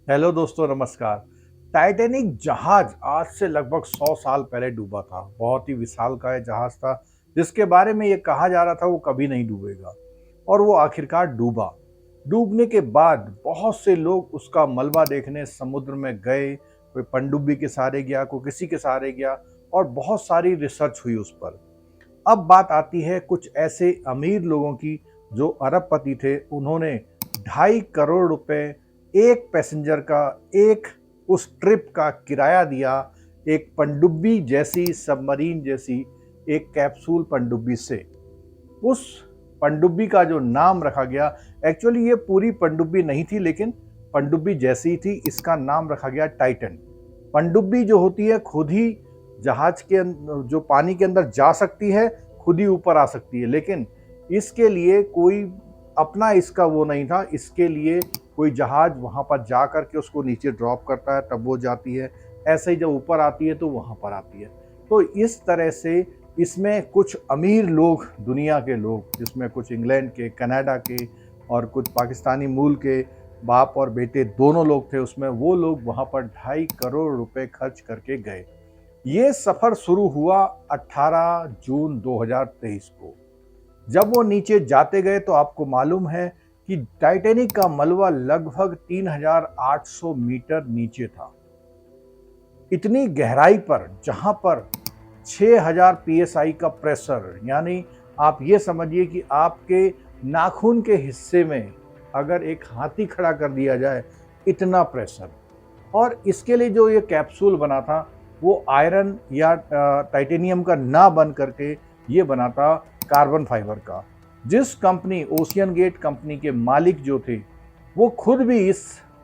Hello दोस्तों, नमस्कार। Titanic जहाज आज से लगभग 100 साल पहले डूबा था। बहुत ही विशालकाय जहाज था जिसके बारे में ये कहा जा रहा था वो कभी नहीं डूबेगा, और वो आखिरकार डूबा। डूबने के बाद बहुत से लोग उसका मलबा देखने समुद्र में गए। कोई पनडुब्बी के सहारे गया, कोई किसी के सहारे गया, और बहुत सारी रिसर्च हुई उस पर। अब बात आती है कुछ ऐसे अमीर लोगों की जो अरबपति थे। उन्होंने 2.5 करोड़ रुपए एक पैसेंजर का, एक उस ट्रिप का किराया दिया, एक पनडुब्बी जैसी, सबमरीन जैसी एक कैप्सूल पनडुब्बी से। उस पनडुब्बी का जो नाम रखा गया, एक्चुअली ये पूरी पनडुब्बी नहीं थी लेकिन पनडुब्बी जैसी ही थी, इसका नाम रखा गया टाइटन। पनडुब्बी जो होती है खुद ही जहाज के जो पानी के अंदर जा सकती है, खुद ही ऊपर आ सकती है, लेकिन इसके लिए कोई अपना इसका वो नहीं था। इसके लिए कोई जहाज वहाँ पर जा कर के उसको नीचे ड्रॉप करता है, तब वो जाती है। ऐसे ही जब ऊपर आती है तो वहाँ पर आती है। तो इस तरह से इसमें कुछ अमीर लोग, दुनिया के लोग, जिसमें कुछ इंग्लैंड के, कनाडा के और कुछ पाकिस्तानी मूल के बाप और बेटे दोनों लोग थे उसमें। वो लोग वहाँ पर 2.5 करोड़ रुपए खर्च करके गए। ये सफ़र शुरू हुआ 18 जून 2023 को। जब वो नीचे जाते गए तो आपको मालूम है कि टाइटैनिक का मलबा लगभग 3800 मीटर नीचे था। इतनी गहराई पर, जहां पर 6000 पीएसआई का प्रेशर, यानी आप ये समझिए कि आपके नाखून के हिस्से में अगर एक हाथी खड़ा कर दिया जाए, इतना प्रेशर। और इसके लिए जो ये कैप्सूल बना था वो आयरन या टाइटेनियम का ना बन करके ये बना था कार्बन फाइबर का। जिस कंपनी, ओशियन गेट कंपनी के मालिक जो थे, वो खुद भी इस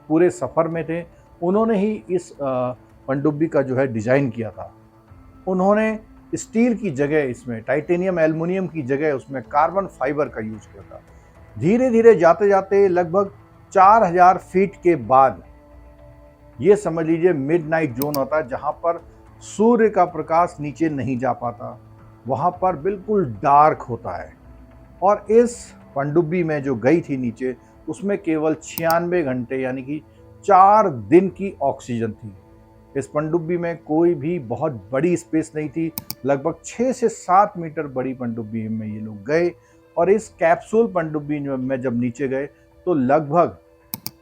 पूरे सफ़र में थे। उन्होंने ही इस पनडुब्बी का जो है डिज़ाइन किया था। उन्होंने स्टील की जगह इसमें टाइटेनियम, एल्युमिनियम की जगह उसमें कार्बन फाइबर का यूज किया था। धीरे धीरे जाते जाते लगभग 4000 फीट के बाद, ये समझ लीजिए मिडनाइट जोन होता है जहां पर सूर्य का प्रकाश नीचे नहीं जा पाता, वहां पर बिल्कुल डार्क होता है। और इस पनडुब्बी में जो गई थी नीचे, उसमें केवल 96 घंटे यानी कि 4 दिन की ऑक्सीजन थी। इस पनडुब्बी में कोई भी बहुत बड़ी स्पेस नहीं थी। लगभग 6 से 7 मीटर बड़ी पनडुब्बी में ये लोग गए। और इस कैप्सूल पनडुब्बी में जब नीचे गए तो लगभग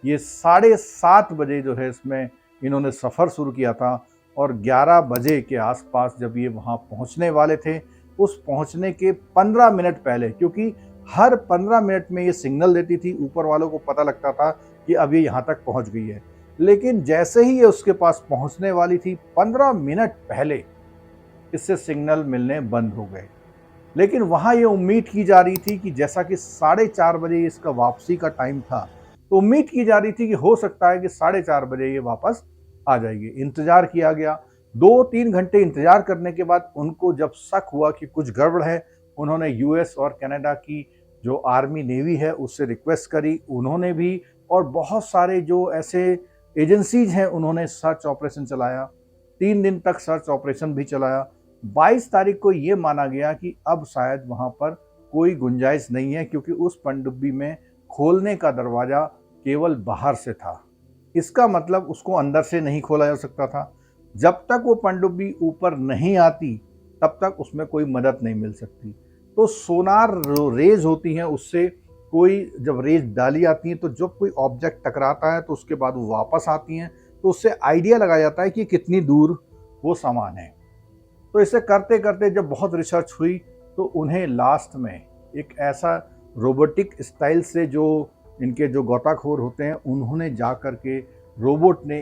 ये 7:30 बजे जो है इसमें इन्होंने सफ़र शुरू किया था। और 11 बजे के आसपास जब ये वहाँ पहुँचने वाले थे, उस पहुँचने के 15 मिनट पहले, क्योंकि हर 15 मिनट में ये सिग्नल देती थी, ऊपर वालों को पता लगता था कि अब ये यहाँ तक पहुँच गई है। लेकिन जैसे ही ये उसके पास पहुँचने वाली थी, 15 मिनट पहले इससे सिग्नल मिलने बंद हो गए। लेकिन वहाँ ये उम्मीद की जा रही थी कि जैसा कि 4:30 बजे इसका वापसी का टाइम था, तो उम्मीद की जा रही थी कि हो सकता है कि 4:30 बजे ये वापस आ जाएगी। इंतज़ार किया गया। 2-3 घंटे इंतज़ार करने के बाद उनको जब शक हुआ कि कुछ गड़बड़ है, उन्होंने यूएस और कनाडा की जो आर्मी नेवी है उससे रिक्वेस्ट करी। उन्होंने भी, और बहुत सारे जो ऐसे एजेंसीज हैं, उन्होंने सर्च ऑपरेशन चलाया। 3 दिन तक सर्च ऑपरेशन भी चलाया। 22 तारीख को ये माना गया कि अब शायद वहाँ पर कोई गुंजाइश नहीं है, क्योंकि उस पनडुब्बी में खोलने का दरवाज़ा केवल बाहर से था। इसका मतलब उसको अंदर से नहीं खोला जा सकता था। जब तक वो पनडुब्बी ऊपर नहीं आती, तब तक उसमें कोई मदद नहीं मिल सकती। तो सोनार रेज होती हैं, उससे कोई जब रेज डाली आती हैं तो जब कोई ऑब्जेक्ट टकराता है तो उसके बाद वो वापस आती हैं, तो उससे आइडिया लगाया जाता है कि कितनी दूर वो सामान है। तो इसे करते करते जब बहुत रिसर्च हुई तो उन्हें लास्ट में एक ऐसा रोबोटिक स्टाइल से, जो इनके जो गोताखोर होते हैं, उन्होंने जा कर के रोबोट ने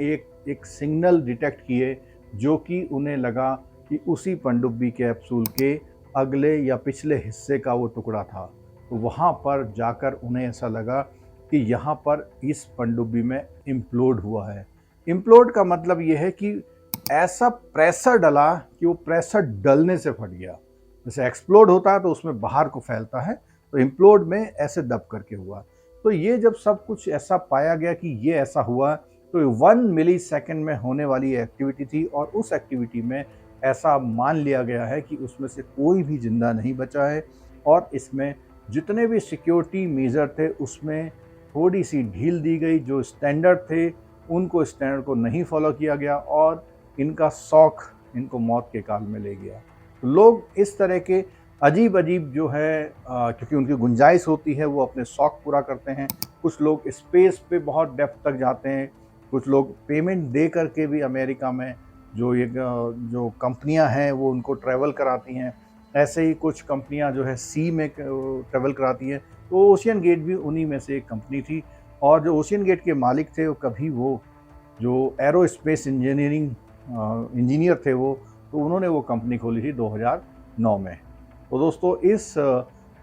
एक सिग्नल डिटेक्ट किए, जो कि उन्हें लगा कि उसी पनडुब्बी कैप्सूल के अगले या पिछले हिस्से का वो टुकड़ा था। तो वहाँ पर जाकर उन्हें ऐसा लगा कि यहाँ पर इस पनडुब्बी में इम्प्लोड हुआ है। इम्प्लोड का मतलब ये है कि ऐसा प्रेशर डला कि वो प्रेशर डलने से फट गया। जैसे एक्सप्लोड होता है तो उसमें बाहर को फैलता है, तो इम्प्लोड में ऐसे दब करके हुआ। तो ये जब सब कुछ ऐसा पाया गया कि ये ऐसा हुआ, तो 1 मिली सेकेंड में होने वाली एक्टिविटी थी। और उस एक्टिविटी में ऐसा मान लिया गया है कि उसमें से कोई भी जिंदा नहीं बचा है। और इसमें जितने भी सिक्योरिटी मेजर थे उसमें थोड़ी सी ढील दी गई। जो स्टैंडर्ड थे उनको स्टैंडर्ड को नहीं फॉलो किया गया और इनका शौक इनको मौत के काल में ले गया। तो लोग इस तरह के अजीब-अजीब जो है क्योंकि उनकी गुंजाइश होती है वो अपने शौक पूरा करते हैं। कुछ लोग स्पेस पे बहुत डेप्थ तक जाते हैं, कुछ लोग पेमेंट दे करके भी अमेरिका में जो कंपनियां हैं वो उनको ट्रैवल कराती हैं। ऐसे ही कुछ कंपनियां जो है सी में ट्रैवल कराती हैं। तो ओशियन गेट भी उन्हीं में से एक कंपनी थी और जो ओशियन गेट के मालिक थे वो कभी वो जो एरोस्पेस इंजीनियर थे वो, तो उन्होंने वो कंपनी खोली थी 2009 में। तो दोस्तों इस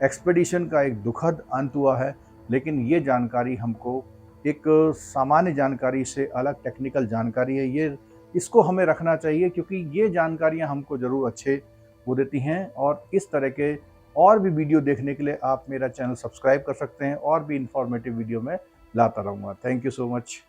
एक्सपेडिशन का एक दुखद अंत हुआ है, लेकिन ये जानकारी हमको एक सामान्य जानकारी से अलग टेक्निकल जानकारी है। ये इसको हमें रखना चाहिए क्योंकि ये जानकारियाँ हमको ज़रूर अच्छे वो देती हैं और इस तरह के और भी वीडियो देखने के लिए आप मेरा चैनल सब्सक्राइब कर सकते हैं और भी इंफॉर्मेटिव वीडियो मैं लाता रहूँगा। Thank you so much.